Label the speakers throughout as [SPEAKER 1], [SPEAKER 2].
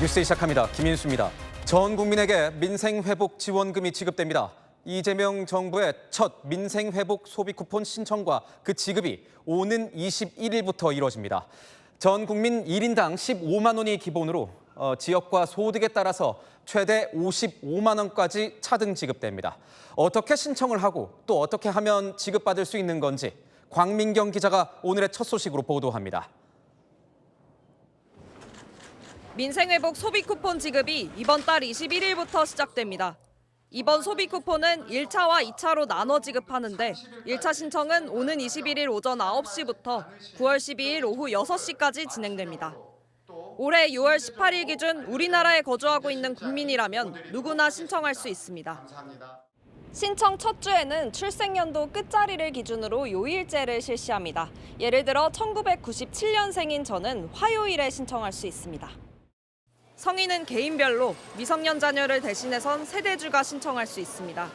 [SPEAKER 1] 뉴스 시작합니다. 김인수입니다. 전 국민에게 민생회복 지원금이 지급됩니다. 이재명 정부의 첫 민생회복 소비 쿠폰 신청과 그 지급이 오는 21일부터 이뤄집니다. 전 국민 1인당 15만 원이 기본으로 지역과 소득에 따라서 최대 55만 원까지 차등 지급됩니다. 어떻게 신청을 하고 또 어떻게 하면 지급받을 수 있는 건지 광민경 기자가 오늘의 첫 소식으로 보도합니다.
[SPEAKER 2] 민생회복 소비 쿠폰 지급이 이번 달 21일부터 시작됩니다. 이번 소비 쿠폰은 1차와 2차로 나눠 지급하는데 1차 신청은 오는 21일 오전 9시부터 9월 12일 오후 6시까지 진행됩니다. 올해 6월 18일 기준 우리나라에 거주하고 있는 국민이라면 누구나 신청할 수 있습니다. 신청 첫 주에는 출생연도 끝자리를 기준으로 요일제를 실시합니다. 예를 들어 1997년생인 저는 화요일에 신청할 수 있습니다. 성인은 개인별로, 미성년 자녀를 대신해선 세대주가 신청할 수 있습니다.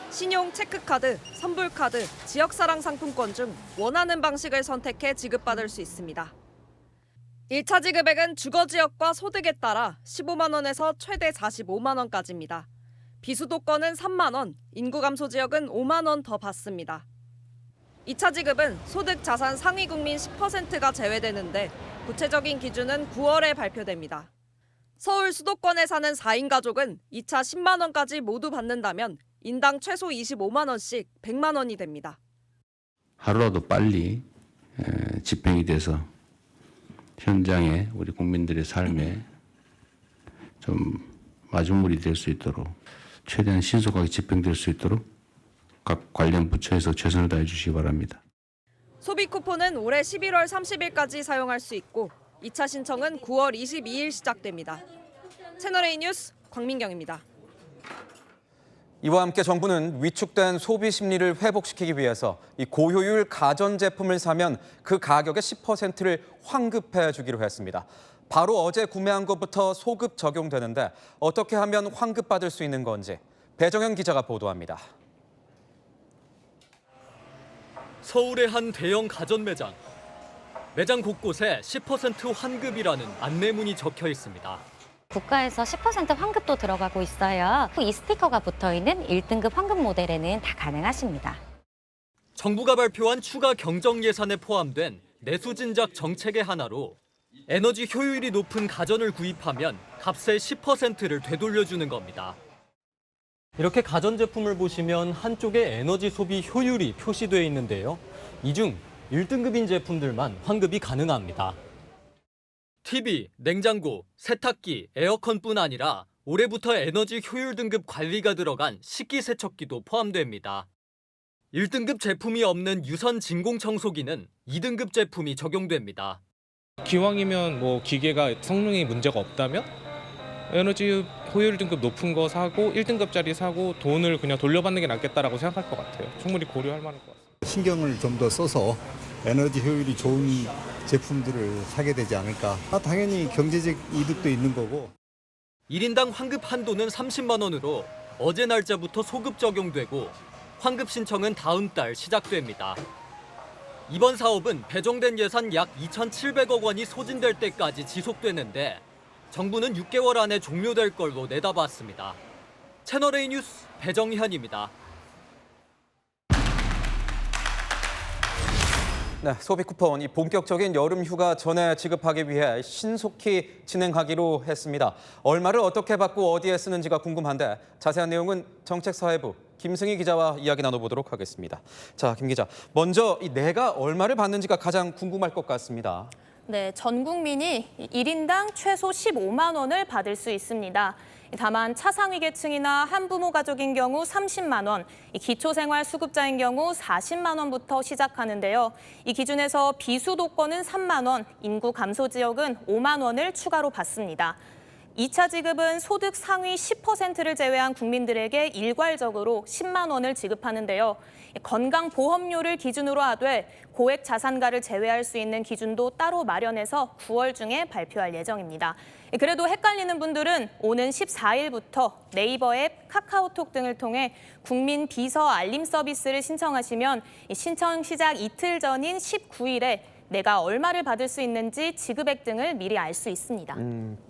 [SPEAKER 2] 신용, 체크카드, 선불카드, 지역사랑 상품권 중 원하는 방식을 선택해 지급받을 수 있습니다. 1차 지급액은 주거 지역과 소득에 따라 15만 원에서 최대 45만 원까지입니다. 비수도권은 3만 원, 인구 감소 지역은 5만 원 더 받습니다. 2차 지급은 소득 자산 상위 국민 10%가 제외되는데 구체적인 기준은 9월에 발표됩니다. 서울 수도권에 사는 4인 가족은 2차 10만 원까지 모두 받는다면 인당 최소 25만 원씩 100만 원이 됩니다.
[SPEAKER 3] 하루라도 빨리 집행이 돼서 현장에 우리 국민들의 삶에 좀 마중물이 될 수 있도록 최대한 신속하게 집행될 수 있도록 각 관련 부처에서 최선을 다해 주시기 바랍니다.
[SPEAKER 2] 소비 쿠폰은 올해 11월 30일까지 사용할 수 있고 2차 신청은 9월 22일 시작됩니다. 채널A 뉴스 광민경입니다.
[SPEAKER 1] 이와 함께 정부는 위축된 소비 심리를 회복시키기 위해서 이 고효율 가전제품을 사면 그 가격의 10%를 환급해 주기로 했습니다. 바로 어제 구매한 것부터 소급 적용되는데 어떻게 하면 환급받을 수 있는 건지 배정현 기자가 보도합니다.
[SPEAKER 4] 서울의 한 대형 가전 매장. 매장 곳곳에 10% 환급이라는 안내문이 적혀 있습니다.
[SPEAKER 5] 국가에서 10% 환급도 들어가고 있어요. 이 스티커가 붙어있는 1등급 환급 모델에는 다 가능하십니다.
[SPEAKER 4] 정부가 발표한 추가 경정 예산에 포함된 내수 진작 정책의 하나로 에너지 효율이 높은 가전을 구입하면 값의 10%를 되돌려주는 겁니다. 이렇게 가전제품을 보시면 한쪽에 에너지 소비 효율이 표시되어 있는데요. 이 중 1등급인 제품들만 환급이 가능합니다. TV, 냉장고, 세탁기, 에어컨뿐 아니라 올해부터 에너지 효율 등급 관리가 들어간 식기세척기도 포함됩니다. 1등급 제품이 없는 유선 진공청소기는 2등급 제품이 적용됩니다.
[SPEAKER 6] 기왕이면 기계가 성능이 문제가 없다면 에너지 효율 등급 높은 거 사고 1등급짜리 사고 돈을 그냥 돌려받는 게 낫겠다라고 생각할 것 같아요. 충분히 고려할 만한 것 같습니다.
[SPEAKER 7] 신경을 좀 더 써서 에너지 효율이 좋은 제품들을 사게 되지 않을까. 당연히 경제적 이득도 있는 거고.
[SPEAKER 4] 1인당 환급 한도는 30만 원으로 어제 날짜부터 소급 적용되고 환급 신청은 다음 달 시작됩니다. 이번 사업은 배정된 예산 약 2,700억 원이 소진될 때까지 지속되는데 정부는 6개월 안에 종료될 걸로 내다봤습니다. 채널A 뉴스 배정현입니다.
[SPEAKER 1] 네, 소비 쿠폰 이 본격적인 여름 휴가 전에 지급하기 위해 신속히 진행하기로 했습니다. 얼마를 어떻게 받고 어디에 쓰는지가 궁금한데 자세한 내용은 정책사회부 김승희 기자와 이야기 나눠보도록 하겠습니다. 자, 김 기자, 먼저 내가 얼마를 받는지가 가장 궁금할 것 같습니다.
[SPEAKER 8] 네, 전 국민이 1인당 최소 15만 원을 받을 수 있습니다. 다만 차상위 계층이나 한부모 가족인 경우 30만 원, 기초생활수급자인 경우 40만 원부터 시작하는데요. 이 기준에서 비수도권은 3만 원, 인구 감소 지역은 5만 원을 추가로 받습니다. 2차 지급은 소득 상위 10%를 제외한 국민들에게 일괄적으로 10만 원을 지급하는데요. 건강보험료를 기준으로 하되 고액 자산가를 제외할 수 있는 기준도 따로 마련해서 9월 중에 발표할 예정입니다. 그래도 헷갈리는 분들은 오는 14일부터 네이버 앱, 카카오톡 등을 통해 국민 비서 알림 서비스를 신청하시면 신청 시작 이틀 전인 19일에 내가 얼마를 받을 수 있는지 지급액 등을 미리 알 수 있습니다.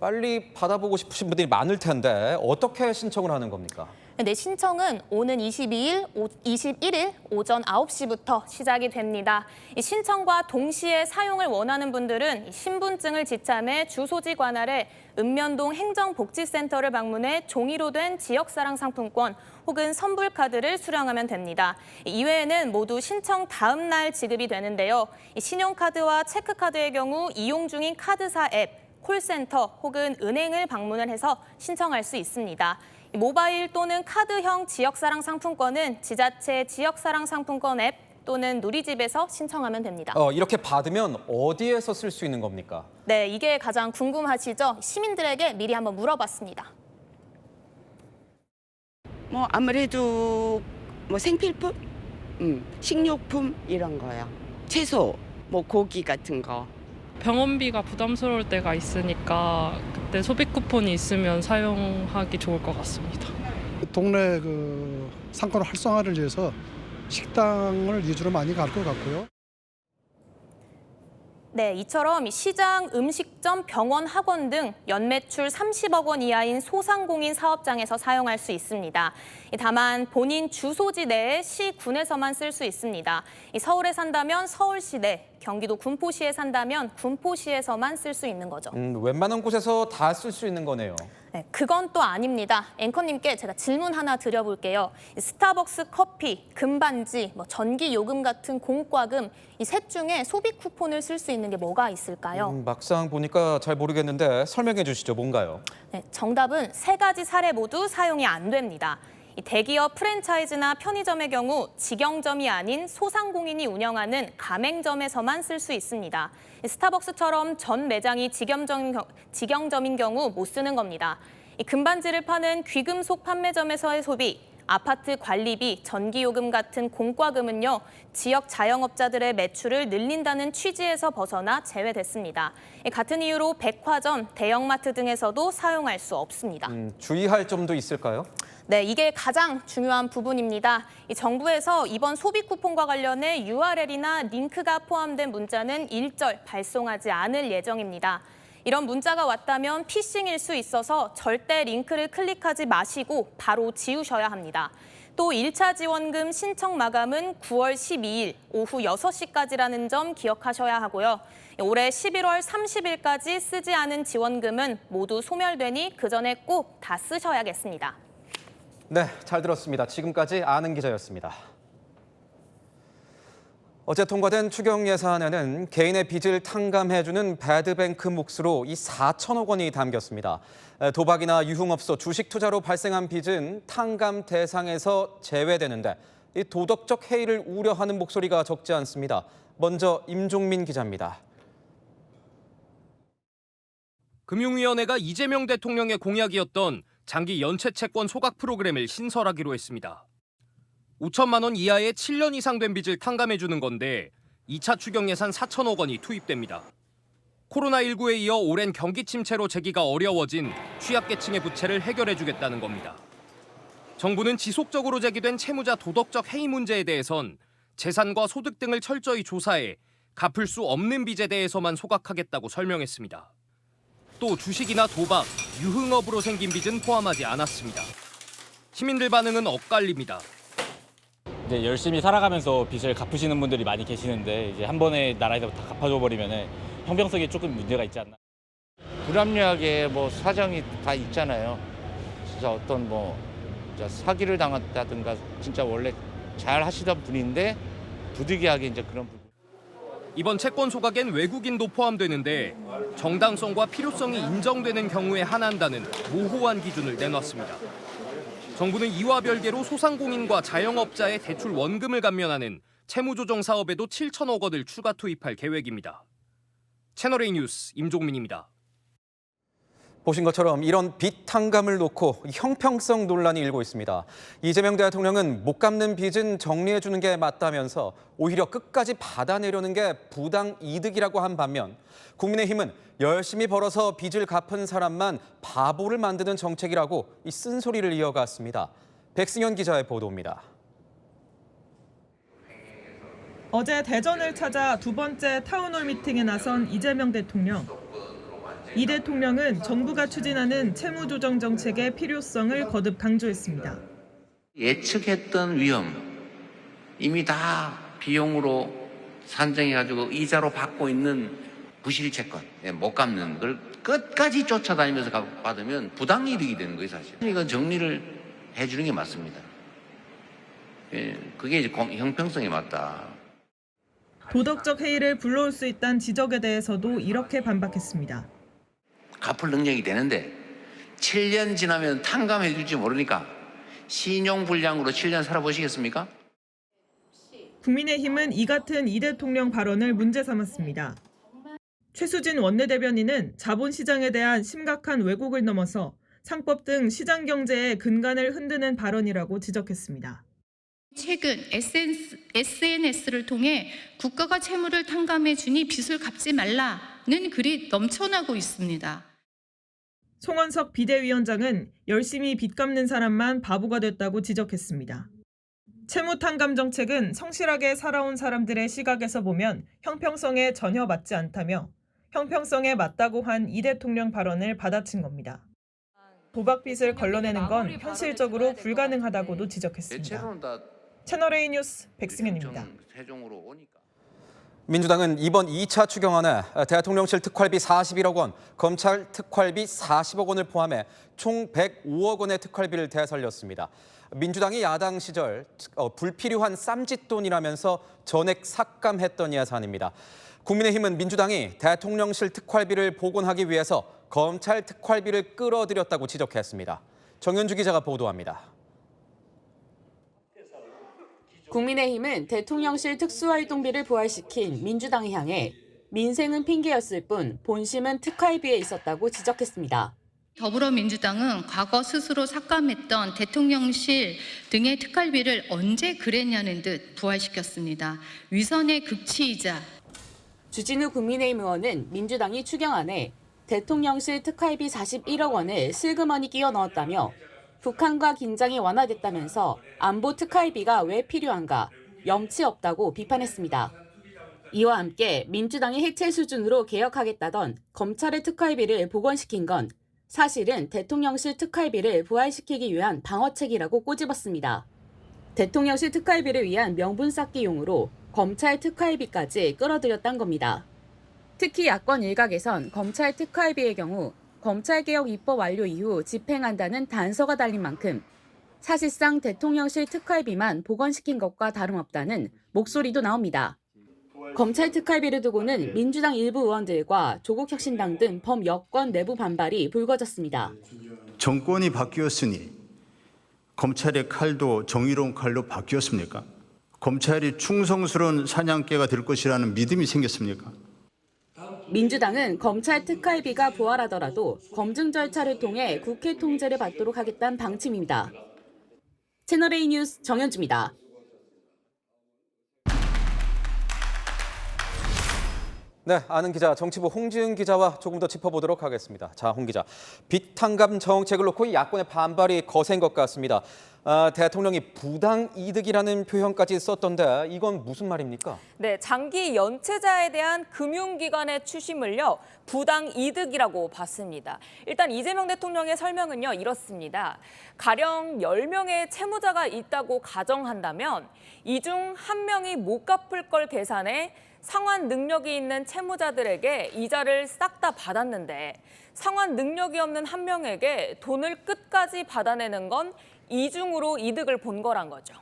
[SPEAKER 1] 빨리 받아보고 싶으신 분들이 많을 텐데 어떻게 신청을 하는 겁니까?
[SPEAKER 8] 네, 신청은 오는 21일 오전 9시부터 시작이 됩니다. 이 신청과 동시에 사용을 원하는 분들은 신분증을 지참해 주소지 관할에 읍면동 행정복지센터를 방문해 종이로 된 지역사랑 상품권 혹은 선불카드를 수령하면 됩니다. 이외에는 모두 신청 다음 날 지급이 되는데요. 신용카드와 체크카드의 경우 이용 중인 카드사 앱, 콜센터 혹은 은행을 방문을 해서 신청할 수 있습니다. 모바일 또는 카드형 지역사랑 상품권은 지자체 지역사랑 상품권 앱 또는 누리집에서 신청하면 됩니다.
[SPEAKER 1] 이렇게 받으면 어디에서 쓸 수 있는 겁니까?
[SPEAKER 8] 네, 이게 가장 궁금하시죠? 시민들에게 미리 한번 물어봤습니다.
[SPEAKER 9] 아무래도 생필품, 식료품 이런 거요. 채소, 고기 같은 거.
[SPEAKER 10] 병원비가 부담스러울 때가 있으니까 그때 소비 쿠폰이 있으면 사용하기 좋을 것 같습니다.
[SPEAKER 11] 동네 상권 활성화를 위해서 식당을 위주로 많이 갈 것 같고요.
[SPEAKER 8] 네, 이처럼 시장, 음식점, 병원, 학원 등 연매출 30억 원 이하인 소상공인 사업장에서 사용할 수 있습니다. 다만 본인 주소지 내에 시군에서만 쓸 수 있습니다. 서울에 산다면 서울시 내, 경기도 군포시에 산다면 군포시에서만 쓸 수 있는 거죠.
[SPEAKER 1] 웬만한 곳에서 다 쓸 수 있는 거네요.
[SPEAKER 8] 네, 그건 또 아닙니다. 앵커님께 제가 질문 하나 드려볼게요. 스타벅스 커피, 금반지, 전기 요금 같은 공과금 이 셋 중에 소비 쿠폰을 쓸 수 있는 게 뭐가 있을까요?
[SPEAKER 1] 막상 보니까 잘 모르겠는데 설명해 주시죠. 뭔가요?
[SPEAKER 8] 네, 정답은 세 가지 사례 모두 사용이 안 됩니다. 이 대기업 프랜차이즈나 편의점의 경우 직영점이 아닌 소상공인이 운영하는 가맹점에서만 쓸 수 있습니다. 스타벅스처럼 전 매장이 직영점인 경우 못 쓰는 겁니다. 이 금반지를 파는 귀금속 판매점에서의 소비, 아파트 관리비, 전기요금 같은 공과금은요, 지역 자영업자들의 매출을 늘린다는 취지에서 벗어나 제외됐습니다. 같은 이유로 백화점, 대형마트 등에서도 사용할 수 없습니다.
[SPEAKER 1] 주의할 점도 있을까요?
[SPEAKER 8] 네, 이게 가장 중요한 부분입니다. 정부에서 이번 소비 쿠폰과 관련해 URL이나 링크가 포함된 문자는 일절 발송하지 않을 예정입니다. 이런 문자가 왔다면 피싱일 수 있어서 절대 링크를 클릭하지 마시고 바로 지우셔야 합니다. 또 1차 지원금 신청 마감은 9월 12일 오후 6시까지라는 점 기억하셔야 하고요. 올해 11월 30일까지 쓰지 않은 지원금은 모두 소멸되니 그 전에 꼭 다 쓰셔야겠습니다.
[SPEAKER 1] 네, 잘 들었습니다. 지금까지 아는 기자였습니다. 어제 통과된 추경 예산에는 개인의 빚을 탕감해주는 배드뱅크 몫으로 이 4천억 원이 담겼습니다. 도박이나 유흥업소, 주식 투자로 발생한 빚은 탕감 대상에서 제외되는데 이 도덕적 해이를 우려하는 목소리가 적지 않습니다. 먼저 임종민 기자입니다.
[SPEAKER 12] 금융위원회가 이재명 대통령의 공약이었던 장기 연체 채권 소각 프로그램을 신설하기로 했습니다. 5천만 원 이하의 7년 이상 된 빚을 탕감해주는 건데 2차 추경 예산 4천억 원이 투입됩니다. 코로나19에 이어 오랜 경기 침체로 재기가 어려워진 취약계층의 부채를 해결해주겠다는 겁니다. 정부는 지속적으로 제기된 채무자 도덕적 해이 문제에 대해선 재산과 소득 등을 철저히 조사해 갚을 수 없는 빚에 대해서만 소각하겠다고 설명했습니다. 또 주식이나 도박, 유흥업으로 생긴 빚은 포함하지 않았습니다. 시민들 반응은 엇갈립니다.
[SPEAKER 13] 이제 열심히 살아가면서 빚을 갚으시는 분들이 많이 계시는데 이제 한 번에 나라에서 다 갚아줘 버리면은 형평성에 조금 문제가 있지 않나.
[SPEAKER 14] 불합리하게 사정이 다 있잖아요. 진짜 어떤 사기를 당했다든가 진짜 원래 잘 하시던 분인데 부득이하게 이제 그런 부분.
[SPEAKER 12] 이번 채권 소각엔 외국인도 포함되는데 정당성과 필요성이 인정되는 경우에 한한다는 모호한 기준을 내놨습니다. 정부는 이와 별개로 소상공인과 자영업자의 대출 원금을 감면하는 채무조정 사업에도 7천억 원을 추가 투입할 계획입니다. 채널A 뉴스 임종민입니다.
[SPEAKER 1] 보신 것처럼 이런 빚 탕감을 놓고 형평성 논란이 일고 있습니다. 이재명 대통령은 못 갚는 빚은 정리해 주는 게 맞다면서 오히려 끝까지 받아내려는 게 부당 이득이라고 한 반면 국민의힘은 열심히 벌어서 빚을 갚은 사람만 바보를 만드는 정책이라고 이 쓴소리를 이어갔습니다. 백승현 기자의 보도입니다.
[SPEAKER 15] 어제 대전을 찾아 두 번째 타운홀 미팅에 나선 이재명 대통령. 이 대통령은 정부가 추진하는 채무조정 정책의 필요성을 거듭 강조했습니다.
[SPEAKER 16] 예측했던 위험, 이미 다 비용으로 산정해가지고 이자로 받고 있는 부실채권, 못 갚는 걸 끝까지 쫓아다니면서 받으면 부당이득이 되는 거예요, 사실. 이건 정리를 해주는 게 맞습니다. 그게 이제 형평성에 맞다.
[SPEAKER 15] 도덕적 해이를 불러올 수 있다는 지적에 대해서도 이렇게 반박했습니다.
[SPEAKER 16] 갚을 능력이 되는데 7년 지나면 탕감해 줄지 모르니까 신용불량으로 7년 살아보시겠습니까?
[SPEAKER 15] 국민의힘은 이 같은 이 대통령 발언을 문제 삼았습니다. 최수진 원내대변인은 자본시장에 대한 심각한 왜곡을 넘어서 상법 등 시장 경제의 근간을 흔드는 발언이라고 지적했습니다.
[SPEAKER 17] 최근 SNS를 통해 국가가 채무를 탕감해 주니 빚을 갚지 말라는 글이 넘쳐나고 있습니다.
[SPEAKER 15] 송원석 비대위원장은 열심히 빚 갚는 사람만 바보가 됐다고 지적했습니다. 채무 탕감 정책은 성실하게 살아온 사람들의 시각에서 보면 형평성에 전혀 맞지 않다며 형평성에 맞다고 한 이 대통령 발언을 받아친 겁니다. 도박빚을 걸러내는 건 현실적으로 불가능하다고도 지적했습니다. 채널A 뉴스 백승현입니다.
[SPEAKER 1] 민주당은 이번 2차 추경안에 대통령실 특활비 41억 원, 검찰 특활비 40억 원을 포함해 총 105억 원의 특활비를 되살렸습니다. 민주당이 야당 시절 불필요한 쌈짓돈이라면서 전액 삭감했던 예산입니다. 국민의힘은 민주당이 대통령실 특활비를 복원하기 위해서 검찰 특활비를 끌어들였다고 지적했습니다. 정현주 기자가 보도합니다.
[SPEAKER 18] 국민의힘은 대통령실 특수활동비를 부활시킨 민주당을 향해 민생은 핑계였을 뿐 본심은 특활비에 있었다고 지적했습니다.
[SPEAKER 17] 더불어민주당은 과거 스스로 삭감했던 대통령실 등의 특활비를 언제 그랬냐는 듯 부활시켰습니다. 위선의 극치이자.
[SPEAKER 18] 주진우 국민의힘 의원은 민주당이 추경안에 대통령실 특활비 41억 원을 슬그머니 끼워 넣었다며 북한과 긴장이 완화됐다면서 안보 특활비가 왜 필요한가 염치 없다고 비판했습니다. 이와 함께 민주당이 해체 수준으로 개혁하겠다던 검찰의 특활비를 복원시킨 건 사실은 대통령실 특활비를 부활시키기 위한 방어책이라고 꼬집었습니다. 대통령실 특활비를 위한 명분 쌓기용으로 검찰 특활비까지 끌어들였단 겁니다. 특히 야권 일각에선 검찰 특활비의 경우 검찰개혁 입법 완료 이후 집행한다는 단서가 달린 만큼 사실상 대통령실 특활비만 복원시킨 것과 다름없다는 목소리도 나옵니다. 검찰 특활비를 두고는 민주당 일부 의원들과 조국혁신당 등 범여권 내부 반발이 불거졌습니다.
[SPEAKER 19] 정권이 바뀌었으니 검찰의 칼도 정의로운 칼로 바뀌었습니까? 검찰이 충성스러운 사냥개가 될 것이라는 믿음이 생겼습니까?
[SPEAKER 18] 민주당은 검찰 특활비가 부활하더라도 검증 절차를 통해 국회 통제를 받도록 하겠다는 방침입니다. 채널A 뉴스 정현주입니다.
[SPEAKER 1] 네, 아는 기자 정치부 홍지은 기자와 조금 더 짚어보도록 하겠습니다. 자, 홍 기자, 빚 탕감 정책을 놓고 야권의 반발이 거센 것 같습니다. 대통령이 부당 이득이라는 표현까지 썼던데 이건 무슨 말입니까?
[SPEAKER 20] 네, 장기 연체자에 대한 금융기관의 추심을요, 부당 이득이라고 봤습니다. 일단 이재명 대통령의 설명은요, 이렇습니다. 가령 10명의 채무자가 있다고 가정한다면 이 중 1명이 못 갚을 걸 계산해 상환 능력이 있는 채무자들에게 이자를 싹 다 받았는데 상환 능력이 없는 1명에게 돈을 끝까지 받아내는 건 이중으로 이득을 본 거란 거죠.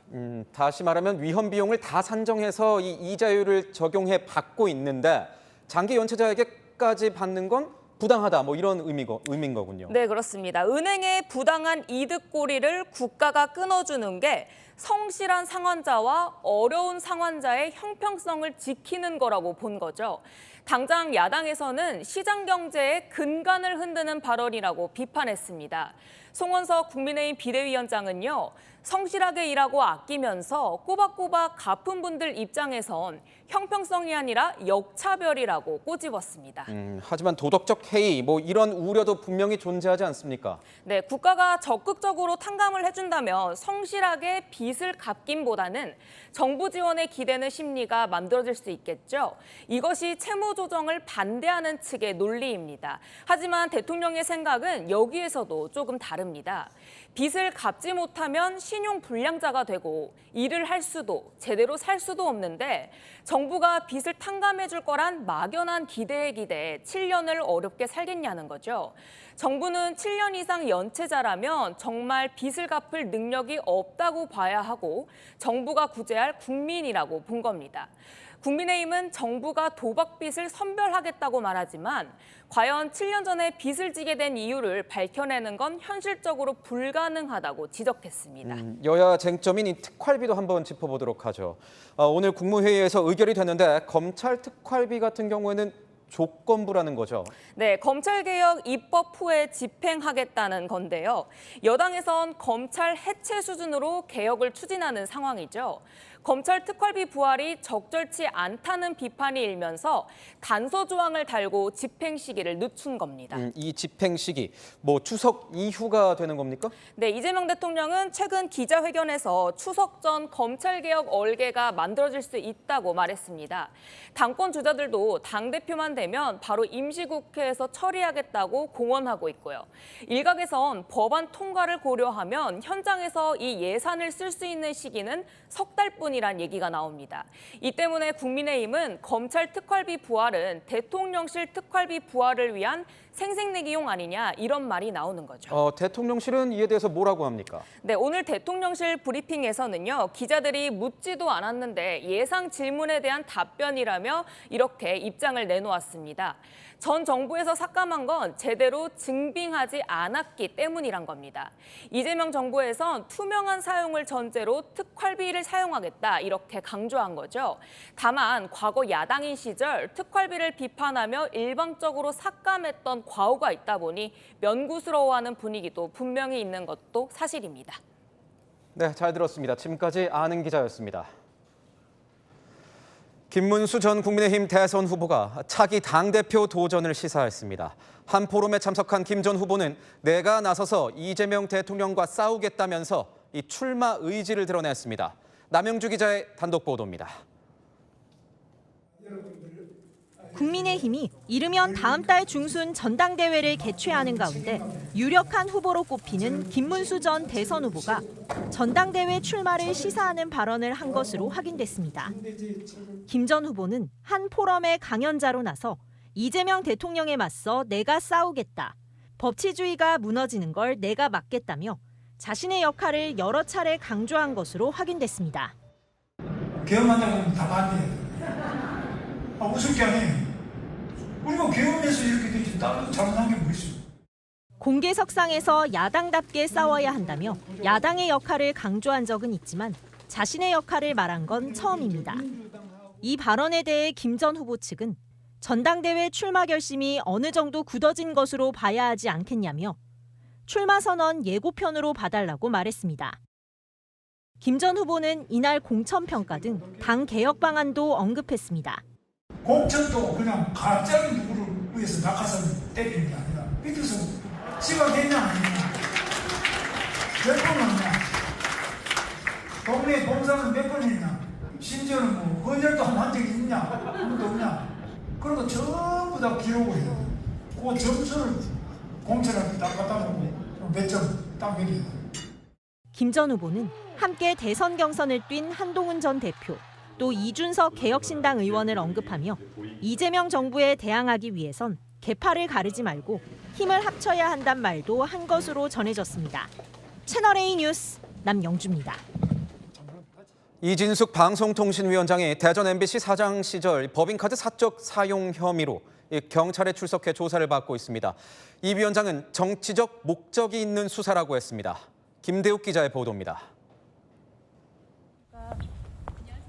[SPEAKER 1] 다시 말하면 위험 비용을 다 산정해서 이 이자율을 적용해 받고 있는데 장기 연체자에게까지 받는 건 부당하다, 뭐 이런 의미인 거군요.
[SPEAKER 20] 네, 그렇습니다. 은행의 부당한 이득고리를 국가가 끊어주는 게 성실한 상환자와 어려운 상환자의 형평성을 지키는 거라고 본 거죠. 당장 야당에서는 시장 경제의 근간을 흔드는 발언이라고 비판했습니다. 송원석 국민의힘 비대위원장은요, 성실하게 일하고 아끼면서 꼬박꼬박 갚은 분들 입장에선 형평성이 아니라 역차별이라고 꼬집었습니다.
[SPEAKER 1] 하지만 도덕적 해이, 뭐 이런 우려도 분명히 존재하지 않습니까?
[SPEAKER 20] 네, 국가가 적극적으로 탕감을 해준다면 성실하게 빚을 갚긴보다는 정부 지원에 기대는 심리가 만들어질 수 있겠죠. 이것이 채무 조정을 반대하는 측의 논리입니다. 하지만 대통령의 생각은 여기에서도 조금 다릅니다. 빚을 갚지 못하면 신용 불량자가 되고 일을 할 수도 제대로 살 수도 없는데 정부가 빚을 탕감해 줄 거란 막연한 기대에 기대해 7년을 어렵게 살겠냐는 거죠. 정부는 7년 이상 연체자라면 정말 빚을 갚을 능력이 없다고 봐야 하고 정부가 구제할 국민이라고 본 겁니다. 국민의힘은 정부가 도박빚을 선별하겠다고 말하지만 과연 7년 전에 빚을 지게 된 이유를 밝혀내는 건 현실적으로 불가능하다고 지적했습니다.
[SPEAKER 1] 여야 쟁점인 이 특활비도 한번 짚어보도록 하죠. 오늘 국무회의에서 의결이 됐는데 검찰 특활비 같은 경우에는 조건부라는 거죠.
[SPEAKER 20] 네, 검찰개혁 입법 후에 집행하겠다는 건데요. 여당에선 검찰 해체 수준으로 개혁을 추진하는 상황이죠. 검찰 특활비 부활이 적절치 않다는 비판이 일면서 단서 조항을 달고 집행 시기를 늦춘 겁니다.
[SPEAKER 1] 이 집행 시기, 추석 이후가 되는 겁니까?
[SPEAKER 20] 네, 이재명 대통령은 최근 기자회견에서 추석 전 검찰개혁 얼개가 만들어질 수 있다고 말했습니다. 당권 주자들도 당대표만 되면 바로 임시국회에서 처리하겠다고 공언하고 있고요. 일각에선 법안 통과를 고려하면 현장에서 이 예산을 쓸 수 있는 시기는 석 달뿐이란 얘기가 나옵니다. 이 때문에 국민의힘은 검찰 특활비 부활은 대통령실 특활비 부활을 위한 생색내기용 아니냐 이런 말이 나오는 거죠.
[SPEAKER 1] 대통령실은 이에 대해서 뭐라고 합니까?
[SPEAKER 20] 네, 오늘 대통령실 브리핑에서는요. 기자들이 묻지도 않았는데 예상 질문에 대한 답변이라며 이렇게 입장을 내놓았습니다. 전 정부에서 삭감한 건 제대로 증빙하지 않았기 때문이란 겁니다. 이재명 정부에선 투명한 사용을 전제로 특활비를 사용하겠다 이렇게 강조한 거죠. 다만 과거 야당인 시절 특활비를 비판하며 일방적으로 삭감했던 과오가 있다 보니 면구스러워하는 분위기도 분명히 있는 것도 사실입니다.
[SPEAKER 1] 네, 잘 들었습니다. 지금까지 아는 기자였습니다. 김문수 전 국민의힘 대선 후보가 차기 당대표 도전을 시사했습니다. 한 포럼에 참석한 김 전 후보는 내가 나서서 이재명 대통령과 싸우겠다면서 이 출마 의지를 드러냈습니다. 남영주 기자의 단독 보도입니다.
[SPEAKER 21] 국민의힘이 이르면 다음 달 중순 전당대회를 개최하는 가운데 유력한 후보로 꼽히는 김문수 전 대선 후보가 전당대회 출마를 시사하는 발언을 한 것으로 확인됐습니다. 김 전 후보는 한 포럼의 강연자로 나서 이재명 대통령에 맞서 내가 싸우겠다, 법치주의가 무너지는 걸 내가 막겠다며 자신의 역할을 여러 차례 강조한 것으로 확인됐습니다.
[SPEAKER 22] 개헌한다고 하면 다 반대해요. 웃을 게 아니에요. 우리가 개헌해서 이렇게 되지 나도 잘못한 게 뭐 있어요.
[SPEAKER 21] 공개석상에서 야당답게 싸워야 한다며 야당의 역할을 강조한 적은 있지만 자신의 역할을 말한 건 처음입니다. 이 발언에 대해 김 전 후보 측은 전당대회 출마 결심이 어느 정도 굳어진 것으로 봐야 하지 않겠냐며 출마 선언 예고편으로 봐달라고 말했습니다. 김 전 후보는 이날 공천평가 등 당 개혁 방안도 언급했습니다.
[SPEAKER 22] 공천도 그냥 갑자기 누구를 위해서 낙하산 때리는 게 아니라 밑에서 지각했냐 아니냐 몇 번 왔냐 동네 봉사는 몇 번 했냐 심지어는 헌혈도 한 적이 있냐 아무도 없냐 그런 거 전부 다 기록을 해요. 그 점수를 공천한테 딱 갖다 놓고 몇 점 딱 매겨요.
[SPEAKER 21] 김 전 후보는 함께 대선 경선을 뛴 한동훈 전 대표, 또 이준석 개혁신당 의원을 언급하며 이재명 정부에 대항하기 위해선 계파를 가르지 말고 힘을 합쳐야 한단 말도 한 것으로 전해졌습니다. 채널A 뉴스 남영주입니다.
[SPEAKER 1] 이진숙 방송통신위원장이 대전 MBC 사장 시절 법인카드 사적 사용 혐의로 경찰에 출석해 조사를 받고 있습니다. 이 위원장은 정치적 목적이 있는 수사라고 했습니다. 김대욱 기자의 보도입니다.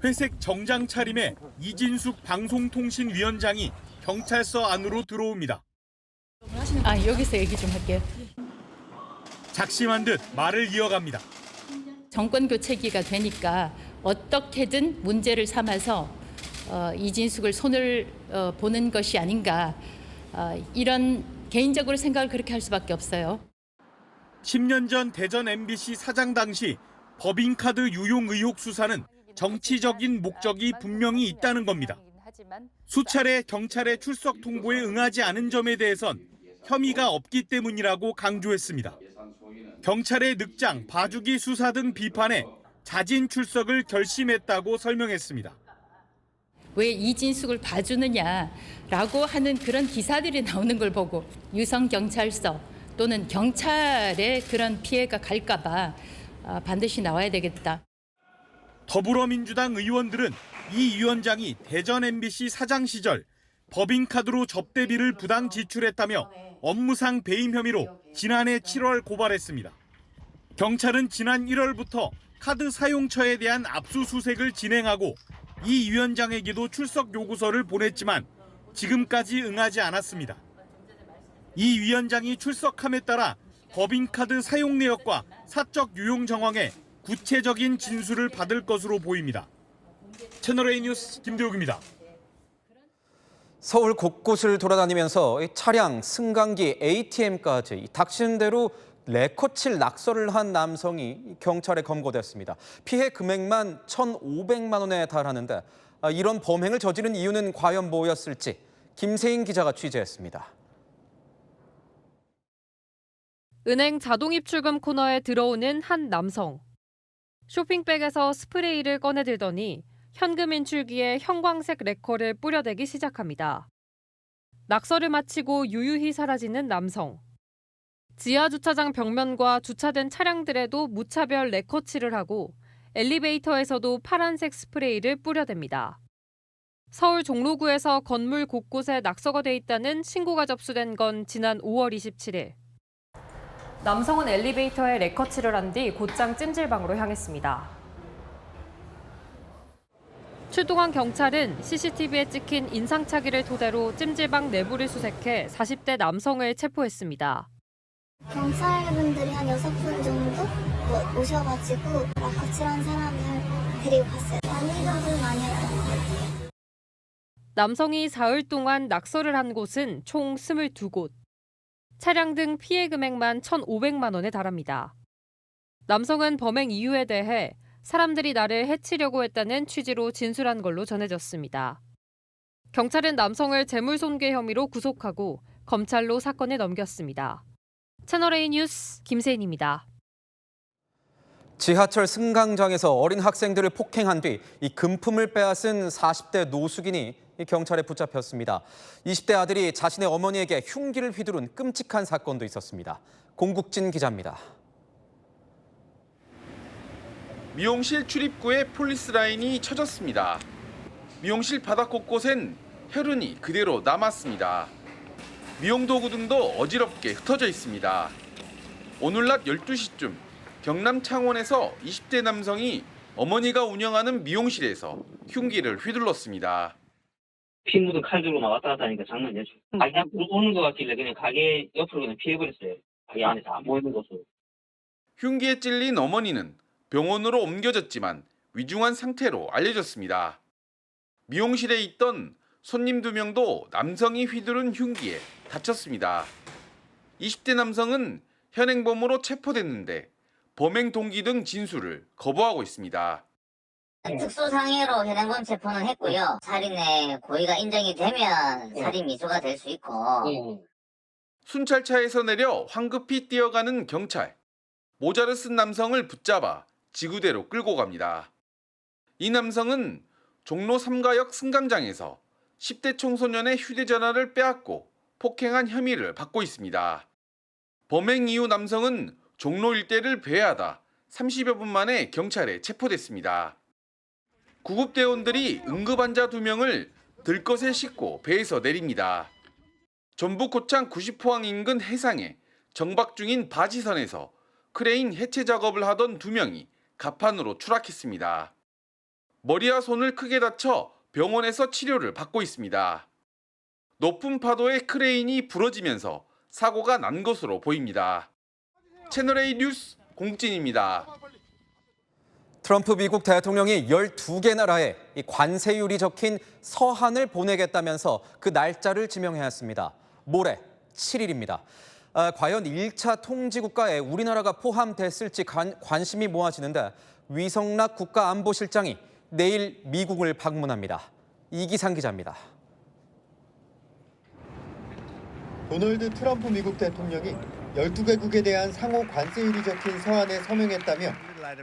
[SPEAKER 23] 회색 정장 차림의 이진숙 방송통신위원장이 경찰서 안으로 들어옵니다.
[SPEAKER 24] 여기서 얘기 좀 할게요.
[SPEAKER 23] 작심한 듯 말을 이어갑니다.
[SPEAKER 24] 정권 교체기가 되니까 어떻게든 문제를 삼아서 이진숙을 손을 보는 것이 아닌가, 이런 개인적으로 생각을 그렇게 할 수밖에 없어요.
[SPEAKER 23] 10년 전 대전 MBC 사장 당시 법인카드 유용 의혹 수사는 정치적인 목적이 분명히 있다는 겁니다. 수차례 경찰의 출석 통보에 응하지 않은 점에 대해선 혐의가 없기 때문이라고 강조했습니다. 경찰의 늑장, 봐주기 수사 등 비판에 자진 출석을 결심했다고 설명했습니다.
[SPEAKER 24] 왜 이진숙을 봐주느냐라고 하는 그런 기사들이 나오는 걸 보고 유성경찰서 또는 경찰에 그런 피해가 갈까 봐 반드시 나와야 되겠다.
[SPEAKER 23] 더불어민주당 의원들은 이 위원장이 대전 MBC 사장 시절 법인카드로 접대비를 부당 지출했다며 업무상 배임 혐의로 지난해 7월 고발했습니다. 경찰은 지난 1월부터 카드 사용처에 대한 압수수색을 진행하고 이 위원장에게도 출석 요구서를 보냈지만 지금까지 응하지 않았습니다. 이 위원장이 출석함에 따라 법인카드 사용 내역과 사적 유용 정황에 구체적인 진술을 받을 것으로 보입니다. 채널A 뉴스 김대욱입니다.
[SPEAKER 1] 서울 곳곳을 돌아다니면서 차량, 승강기, ATM까지 닥치는 대로 레코칠 낙서를 한 남성이 경찰에 검거됐습니다. 피해 금액만 1,500만 원에 달하는데 이런 범행을 저지른 이유는 과연 뭐였을지 김세인 기자가 취재했습니다.
[SPEAKER 2] 은행 자동입출금 코너에 들어오는 한 남성. 쇼핑백에서 스프레이를 꺼내들더니 현금 인출기에 형광색 레커를 뿌려대기 시작합니다. 낙서를 마치고 유유히 사라지는 남성. 지하주차장 벽면과 주차된 차량들에도 무차별 레커칠을 하고 엘리베이터에서도 파란색 스프레이를 뿌려댑니다. 서울 종로구에서 건물 곳곳에 낙서가 돼 있다는 신고가 접수된 건 지난 5월 27일. 남성은 엘리베이터에 레커칠을 한 뒤 곧장 찜질방으로 향했습니다. 출동한 경찰은 CCTV에 찍힌 인상착의를 토대로 찜질방 내부를 수색해 40대 남성을 체포했습니다.
[SPEAKER 3] 경찰분들이 한 6분 정도 오셔가지고 레커칠한 사람을 데리고 갔어요. 많이 정도는 아니었던 것 같아요.
[SPEAKER 2] 남성이 사흘 동안 낙서를 한 곳은 총 22곳. 차량 등 피해 금액만 1,500만 원에 달합니다. 남성은 범행 이유에 대해 사람들이 나를 해치려고 했다는 취지로 진술한 걸로 전해졌습니다. 경찰은 남성을 재물손괴 혐의로 구속하고 검찰로 사건을 넘겼습니다. 채널A 뉴스 김세인입니다.
[SPEAKER 1] 지하철 승강장에서 어린 학생들을 폭행한 뒤 이 금품을 빼앗은 40대 노숙인이 경찰에 붙잡혔습니다. 20대 아들이 자신의 어머니에게 흉기를 휘두른 끔찍한 사건도 있었습니다. 공국진 기자입니다.
[SPEAKER 5] 미용실 출입구에 폴리스 라인이 쳐졌습니다. 미용실 바닥 곳곳엔 혈흔이 그대로 남았습니다. 미용도구 등도 어지럽게 흩어져 있습니다. 오늘 낮 12시쯤 경남 창원에서 20대 남성이 어머니가 운영하는 미용실에서 흉기를 휘둘렀습니다.
[SPEAKER 6] 피 묻은 칼 들고 막 왔다 갔다 하니까 장난이죠. 가게 앞으로 오는 것 같길래 그냥 가게 옆으로 그냥 피해버렸어요. 가게 안에서 안 보이는 곳으로.
[SPEAKER 5] 흉기에 찔린 어머니는 병원으로 옮겨졌지만 위중한 상태로 알려졌습니다. 미용실에 있던 손님 2명도 남성이 휘두른 흉기에 다쳤습니다. 20대 남성은 현행범으로 체포됐는데 범행 동기 등 진술을 거부하고 있습니다.
[SPEAKER 25] 특수상해로 현행범 체포는 했고요. 살인의 고의가 인정이 되면 살인 미수가 될 수 있고.
[SPEAKER 5] 순찰차에서 내려 황급히 뛰어가는 경찰. 모자를 쓴 남성을 붙잡아 지구대로 끌고 갑니다. 이 남성은 종로 3가역 승강장에서 10대 청소년의 휴대전화를 빼앗고 폭행한 혐의를 받고 있습니다. 범행 이후 남성은 종로 일대를 배회하다 30여 분 만에 경찰에 체포됐습니다. 구급대원들이 응급환자 2명을 들것에 싣고 배에서 내립니다. 전북 고창 90포항 인근 해상에 정박 중인 바지선에서 크레인 해체 작업을 하던 2명이 갑판으로 추락했습니다. 머리와 손을 크게 다쳐 병원에서 치료를 받고 있습니다. 높은 파도에 크레인이 부러지면서 사고가 난 것으로 보입니다. 채널A 뉴스 공진입니다.
[SPEAKER 1] 트럼프 미국 대통령이 12개 나라에 이 관세율이 적힌 서한을 보내겠다면서 그 날짜를 지명해왔습니다. 모레 7일입니다. 과연 1차 통지 국가에 우리나라가 포함됐을지 관심이 모아지는데 위성락 국가안보실장이 내일 미국을 방문합니다. 이기상 기자입니다.
[SPEAKER 4] 도널드 트럼프 미국 대통령이 12개국에 대한 상호 관세율이 적힌 서한에 서명했다며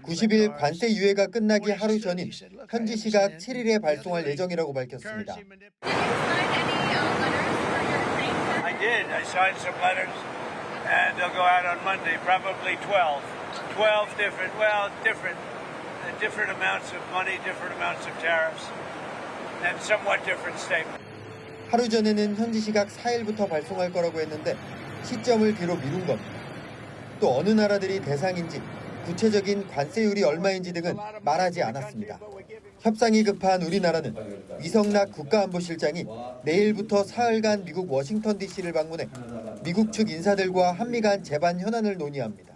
[SPEAKER 4] 90일 관세 유예가 끝나기 하루 전인 현지 시각 7일에 발송할 예정이라고 밝혔습니다.
[SPEAKER 7] I did. I signed some letters, and they'll go out on Monday, probably 12. 12 different amounts of money, different amounts of tariffs, and somewhat different statements.
[SPEAKER 4] 하루 전에는 현지 시각 4일부터 발송할 거라고 했는데 시점을 뒤로 미룬 겁니다. 또 어느 나라들이 대상인지 구체적인 관세율이 얼마인지 등은 말하지 않았습니다. 협상이 급한 우리나라는 위성락 국가안보실장이 내일부터 사흘간 미국 워싱턴 DC를 방문해 미국 측 인사들과 한미 간 재반 현안을 논의합니다.